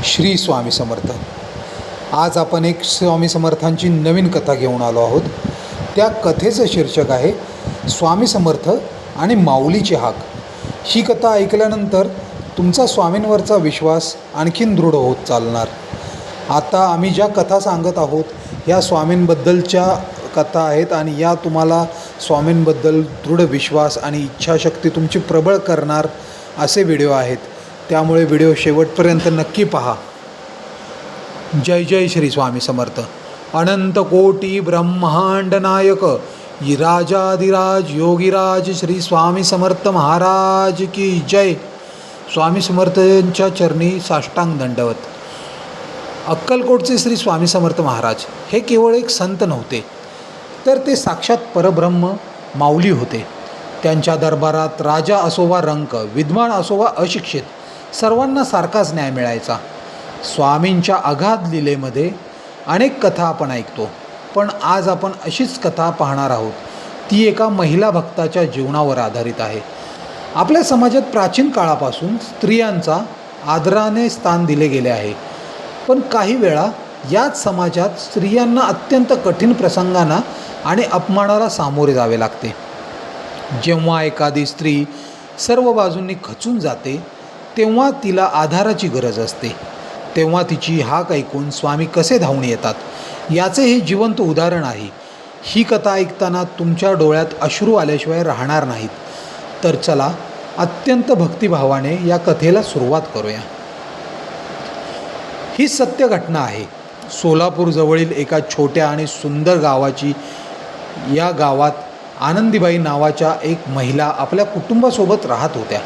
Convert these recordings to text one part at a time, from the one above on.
श्री स्वामी समर्थ. आज आपण एक स्वामी समर्थांची नवीन कथा घेऊन आलो आहोत. त्या कथेचं शीर्षक आहे स्वामी समर्थ आणि माऊलीची हाक. ही कथा ऐकल्यानंतर तुमचा स्वामींवरचा विश्वास आणखीन दृढ होत चालणार. आता आम्ही ज्या कथा सांगत आहोत या स्वामींबद्दलच्या कथा आहेत आणि या तुम्हाला स्वामींबद्दल दृढ विश्वास आणि इच्छाशक्ती तुमची प्रबळ करणार असे व्हिडिओ आहेत. त्यामुळे व्हिडिओ शेवटपर्यंत नक्की पहा. जय जय श्री स्वामी समर्थ. अनंत कोटी ब्रह्मांड नायक राजाधिराज योगीराज श्री स्वामी समर्थ महाराज की जय. स्वामी समर्थांच्या चरणी साष्टांग दंडवत. अक्कलकोटचे श्री स्वामी समर्थ महाराज हे केवळ एक संत नव्हते, तर ते साक्षात परब्रह्म माऊली होते. त्यांच्या दरबारात राजा असो वा रंक, विद्वान असो वा अशिक्षित, सर्वांना सारखाच न्याय मिळायचा. स्वामींच्या अगाध लीलेमध्ये अनेक कथा आपण ऐकतो, पण आज आपण अशीच कथा पाहणार आहोत. ती एका महिला भक्ताच्या जीवनावर आधारित आहे. आपल्या समाजात प्राचीन काळापासून स्त्रियांचा आदराने स्थान दिले गेले आहे, पण काही वेळा याच समाजात स्त्रियांना अत्यंत कठीण प्रसंगांना आणि अपमानाला सामोरे जावे लागते. जेव्हा एखादी स्त्री सर्व बाजूंनी खचून जाते, तेव्हा तिला आधाराची गरज असते. तेव्हा तिची हाक ऐकून स्वामी कसे धावून येतात याचे हे जिवंत उदाहरण आहे. ही कथा ऐकताना तुमच्या डोळ्यात अश्रू आल्याशिवाय राहणार नाहीत. तर चला अत्यंत भक्तिभावाने या कथेला सुरुवात करूया. ही सत्य घटना आहे. सोलापूरजवळील एका छोट्या आणि सुंदर गावाची. या गावात आनंदीबाई नावाच्या एक महिला आपल्या कुटुंबासोबत राहत होत्या.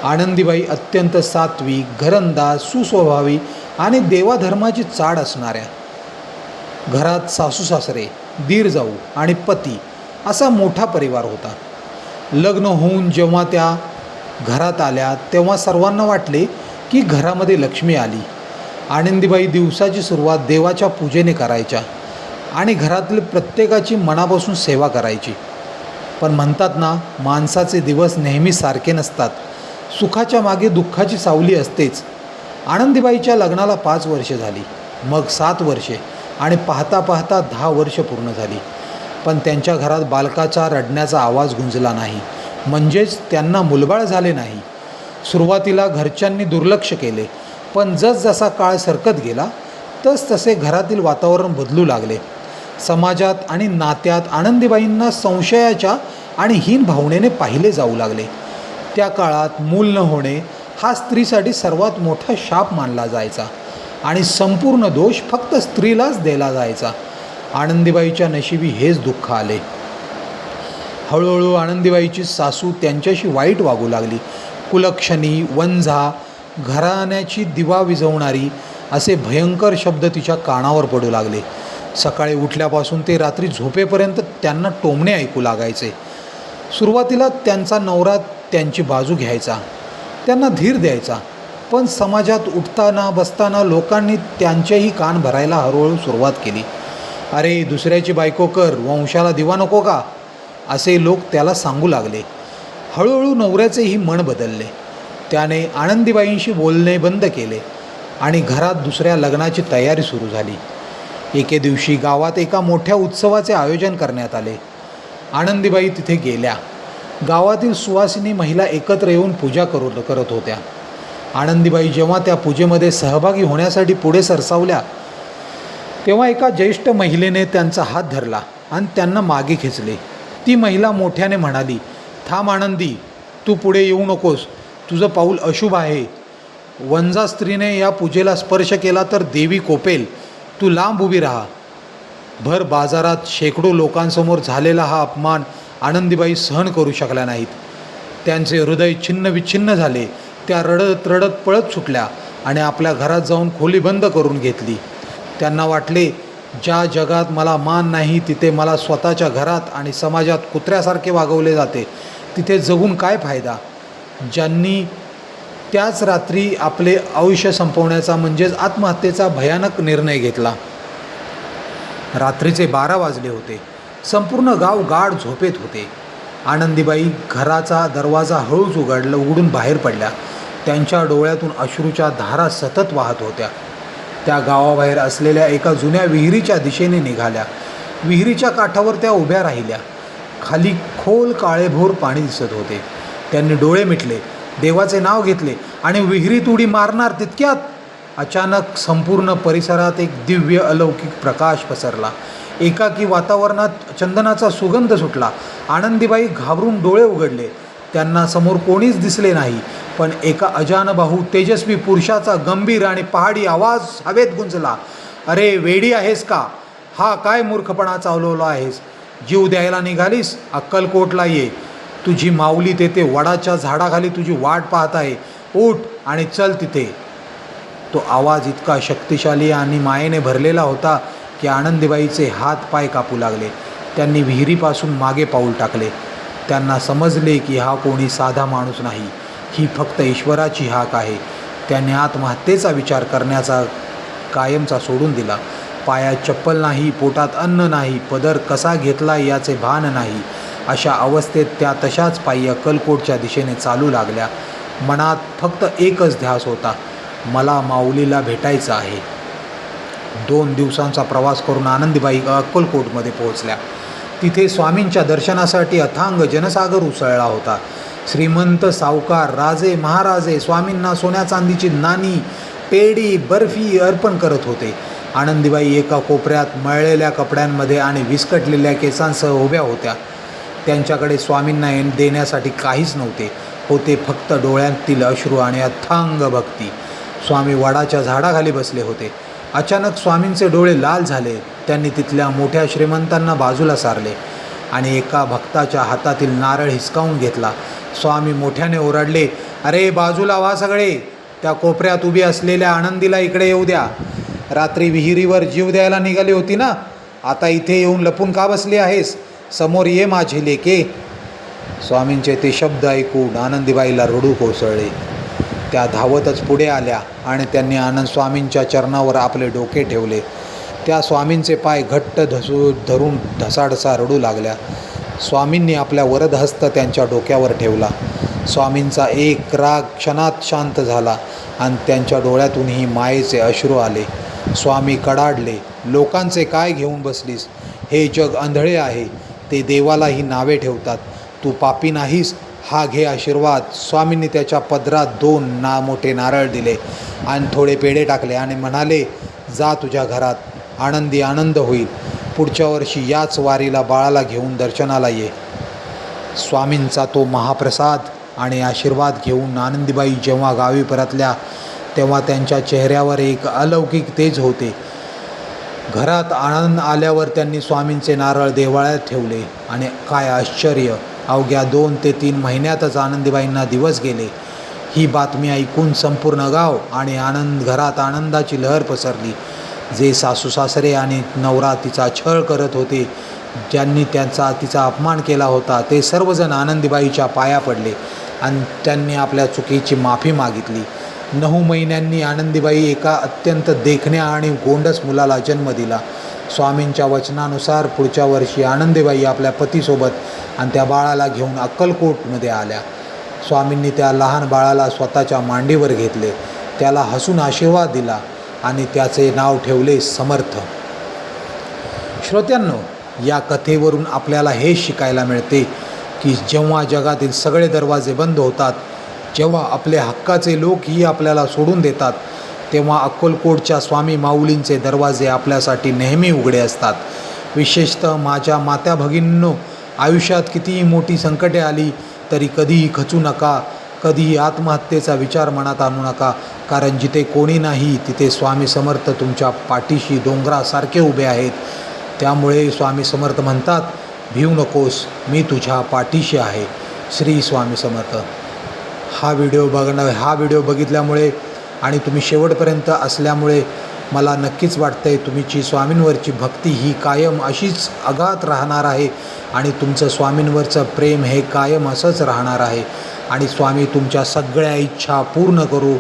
आनंदीबाई अत्यंत सात्विक, घरंदाज, सुस्वभावी आणि देवाधर्माची चाड असणाऱ्या. घरात सासू सासरे, दीर जाऊ आणि पती असा मोठा परिवार होता. लग्न होऊन जेव्हा त्या घरात आल्या तेव्हा सर्वांना वाटले की घरामध्ये लक्ष्मी आली. आनंदीबाई दिवसाची सुरुवात देवाच्या पूजेने करायच्या आणि घरातील प्रत्येकाची मनापासून सेवा करायची. पण म्हणतात ना, माणसाचे दिवस नेहमी सारखे नसतात. सुखाच्या मागे दुःखाची सावली असतेच. आनंदीबाईच्या लग्नाला 5 वर्षे झाली, मग 7 वर्षे आणि पाहता पाहता 10 वर्ष पूर्ण झाली. पण त्यांच्या घरात बालकाचा रडण्याचा आवाज गुंजला नाही, म्हणजेच त्यांना मुलबाळ झाले नाही. सुरुवातीला घरच्यांनी दुर्लक्ष केले, पण जसजसा काळ सरकत गेला तसतसे घरातील वातावरण बदलू लागले. समाजात आणि नात्यात आनंदीबाईंना संशयाच्या आणि हीन भावनेने पाहिले जाऊ लागले. त्या काळात मूल न होणे हा स्त्रीसाठी सर्वात मोठा शाप मानला जायचा आणि संपूर्ण दोष फक्त स्त्रीलाच दिला जायचा. आनंदीबाईच्या नशिबी हेच दुःख आले. हळूहळू आनंदीबाईची सासू त्यांच्याशी वाईट वागू लागली. कुलक्षणी, वंझा, घराण्याची दिवा विझवणारी असे भयंकर शब्द तिच्या कानावर पडू लागले. सकाळी उठल्यापासून ते रात्री झोपेपर्यंत त्यांना टोमणे ऐकू लागायचे. सुरुवातीला त्यांचा नवरा त्यांची बाजू घ्यायचा, त्यांना धीर द्यायचा, पण समाजात उठताना बसताना लोकांनी त्यांचेही कान भरायला हळूहळू सुरुवात केली. अरे, दुसऱ्याची बायको कर, वंशाला दिवा नको का, असे लोक त्याला सांगू लागले. हळूहळू नवऱ्याचेही मन बदलले. त्याने आनंदीबाईंशी बोलणे बंद केले आणि घरात दुसऱ्या लग्नाची तयारी सुरू झाली. एके दिवशी गावात एका मोठ्या उत्सवाचे आयोजन करण्यात आले. आनंदीबाई तिथे गेल्या. गावातील सुवासिनी महिला एकत्र येऊन पूजा करत होत्या. आनंदीबाई जेव्हा त्या पूजेमध्ये सहभागी होण्यासाठी पुढे सरसावल्या तेव्हा एका ज्येष्ठ महिलेने त्यांचा हात धरला आणि त्यांना मागे खेचले. ती महिला मोठ्याने म्हणाली, थांब आनंदी, तू पुढे येऊ नकोस, तुझं पाऊल अशुभ आहे. वंजा स्त्रीने या पूजेला स्पर्श केला तर देवी कोपेल, तू लांब उभी राहा. भर बाजारात शेकडो लोकांसमोर झालेला हा अपमान आनंदीबाई सहन करू शकल्या नाहीत. त्यांचे हृदय छिन्न विच्छिन्न झाले. त्या रडत रडत पळत सुटल्या आणि आपल्या घरात जाऊन खोली बंद करून घेतली. त्यांना वाटले, ज्या जगात मला मान नाही तिथे मला स्वतःच्या घरात आणि समाजात कुत्र्यासारखे वागवले जाते, तिथे जगून काय फायदा. ज्यांनी त्याच रात्री आपले आयुष्य संपवण्याचा म्हणजेच आत्महत्येचा भयानक निर्णय घेतला. रात्रीचे 12 वाजले होते. संपूर्ण गाव गाढ झोपेत होते. आनंदीबाई घराचा दरवाजा हळूच उघडून बाहेर पडल्या. त्यांच्या डोळ्यातून अश्रूच्या धारा सतत वाहत होत्या. त्या गावाबाहेर असलेल्या एका जुन्या विहिरीच्या दिशेने निघाल्या. विहिरीच्या काठावर त्या उभ्या राहिल्या. खाली खोल काळेभोर पाणी दिसत होते. त्यांनी डोळे मिटले, देवाचे नाव घेतले आणि विहिरीत उडी मारणार तितक्यात अचानक संपूर्ण परिसरात एक दिव्य अलौकिक प्रकाश पसरला. एकाकी वातावरणात चंदनाचा सुगंध सुटला. आनंदीबाई घाबरून डोळे उघडले. त्यांना समोर कोणीच दिसले नाही, पण एका अजानबाहू तेजस्वी पुरुषाचा गंभीर आणि पहाडी आवाज हवेत गुंजला. अरे वेडी आहेस का? हा काय मूर्खपणा चालवला आहेस? जीव द्यायला निघालीस? अक्कलकोटला ये. तुझी माऊली तेथे वडाच्या झाडाखाली तुझी वाट पाहत आहे. उठ आणि चल तिथे. तो आवाज इतका शक्तिशाली आणि मायेने भरलेला होता की आनंदीबाईचे हात पाय कापू लागले. त्यांनी विहिरीपासून मागे पाऊल टाकले. त्यांना समजले की हा कोणी साधा माणूस नाही, ही फक्त ईश्वराची हाक आहे. त्यांनी आत्महत्येचा विचार करण्याचा कायमचा सोडून दिला. पायात चप्पल नाही, पोटात अन्न नाही, पदर कसा घेतला याचे भान नाही. अशा अवस्थेत त्या तशाच पायी अक्कलकोटच्या दिशेने चालू लागल्या. मनात फक्त एकच ध्यास होता, मला माऊलीला भेटायचं आहे. 2 दिवसांचा प्रवास करून आनंदीबाई अक्कलकोटमध्ये पोहोचल्या. तिथे स्वामींच्या दर्शनासाठी अथांग जनसागर उसळला होता. श्रीमंत, सावकार, राजे, महाराजे स्वामींना सोन्या चांदीची नाणी, पेढी, बर्फी अर्पण करत होते. आनंदीबाई एका कोपऱ्यात मळलेल्या कपड्यांमध्ये आणि विस्कटलेल्या केसांसह उभ्या होत्या. त्यांच्याकडे स्वामींना देण्यासाठी काहीच नव्हते. होते फक्त डोळ्यांतील अश्रू आणि अथांग भक्ती. स्वामी वडाच्या झाडाखाली बसले होते. अचानक स्वामींचे डोळे लाल झाले. त्यांनी तिथल्या मोठ्या श्रीमंतांना बाजूला सारले आणि एका भक्ताच्या हातातील नारळ हिसकावून घेतला. स्वामी मोठ्याने ओरडले, अरे बाजूला व्हा सगळे. त्या कोपऱ्यात उभी असलेल्या आनंदीला इकडे येऊ द्या. रात्री विहिरीवर जीव द्यायला निघाली होती ना, आता इथे येऊन लपून का बसली आहेस? समोर ये माझे लेके. स्वामींचे ते शब्द ऐकून आनंदीबाईला रडू कोसळले. त्या धावतच पुढे आल्या आणि त्यांनी आनंद स्वामींच्या चरणावर आपले डोके ठेवले. त्या स्वामींचे पाय घट्ट धरून ढसाढसा रडू लागल्या. स्वामींनी आपल्या वरदहस्त त्यांच्या डोक्यावर ठेवला. स्वामींचा एक राग क्षणात शांत झाला आणि त्यांच्या डोळ्यातूनही मायेचे अश्रू आले. स्वामी कडाडले, लोकांचे काय घेऊन बसलीस? हे जग आंधळे आहे, ते देवालाही नावे ठेवतात. तू पापी नाहीस, हा घे आशीर्वाद. स्वामींनी त्याच्या पदरात 2 मोठे नारळ दिले आणि थोडे पेढे टाकले आणि म्हणाले, जा तुझ्या घरात, आनंदी आनंद होईल. पुढच्या वर्षी याच वारीला बाळाला घेऊन दर्शनाला ये. स्वामींचा तो महाप्रसाद आणि आशीर्वाद घेऊन आनंदीबाई जेव्हा गावी परतल्या तेव्हा त्यांच्या चेहऱ्यावर एक अलौकिक तेज होते. घरात आनंद आल्यावर त्यांनी स्वामींचे नारळ देवाळ्यात ठेवले आणि काय आश्चर्य, अवघ्या 2 ते 3 महिन्यातच आनंदीबाईंना दिवस गेले. ही बातमी ऐकून संपूर्ण गाव आणि घरात आनंदाची लहर पसरली. जे सासू सासरे आणि नवरा तिचा छळ करत होते, ज्यांनी तिचा अपमान केला होता, ते सर्वजण आनंदीबाईच्या पाया पडले आणि त्यांनी आपल्या चुकीची माफी मागितली. 9 महिन्यांनी आनंदीबाई एका अत्यंत देखण्या आणि गोंडस मुलाला जन्म दिला. स्वामींच्या वचनानुसार पुढच्या वर्षी आनंदीबाई आपल्या पतीसोबत आणि त्या बाळाला घेऊन अक्कलकोटमध्ये आल्या. स्वामींनी त्या लहान बाळाला स्वतःच्या मांडीवर घेतले, त्याला हसून आशीर्वाद दिला आणि त्याचे नाव ठेवले समर्थ. श्रोत्यांनो, या कथेवरून आपल्याला हे शिकायला मिळते की जेव्हा जगातील सगळे दरवाजे बंद होतात, जेव्हा आपले हक्काचे लोकही आपल्याला सोडून देतात, तेव्हा अक्कलकोटच्या स्वामी माऊलींचे दरवाजे आपल्यासाठी नेहमी उघडे असतात. विशेषतः माझ्या मात्या भगिनींनो, आयुष्यात कितीही मोठी संकटे आली तरी कधीही खचू नका, कधीही आत्महत्येचा विचार मनात आणू नका, कारण जिथे कोणी नाही तिथे स्वामी समर्थ तुमच्या पाठीशी डोंगरासारखे उभे आहेत. त्यामुळे स्वामी समर्थ म्हणतात, भिवू नकोस, मी तुझ्या पाठीशी आहे. श्री स्वामी समर्थ. हा व्हिडिओ बघितल्यामुळे आणि तुम्ही शेवटपर्यंत असल्यामुळे मला नक्कीच वाटतं आहे तुमची स्वामींवरची भक्ती ही कायम अशीच अगाध राहणार आहे आणि तुमचं स्वामींवरचं प्रेम हे कायम असंच राहणार आहे आणि स्वामी तुमच्या सगळ्या इच्छा पूर्ण करू,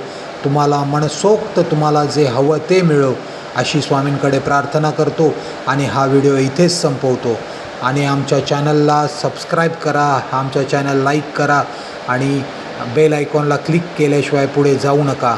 तुम्हाला मनसोक्त तुम्हाला जे हवं ते मिळो अशी स्वामींकडे प्रार्थना करतो आणि हा व्हिडिओ इथेच संपवतो. आणि आमच्या चॅनलला सबस्क्राईब करा, आमच्या चॅनल लाईक करा आणि बेल आयकॉनला क्लिक केल्याशिवाय पुढे जाऊ नका.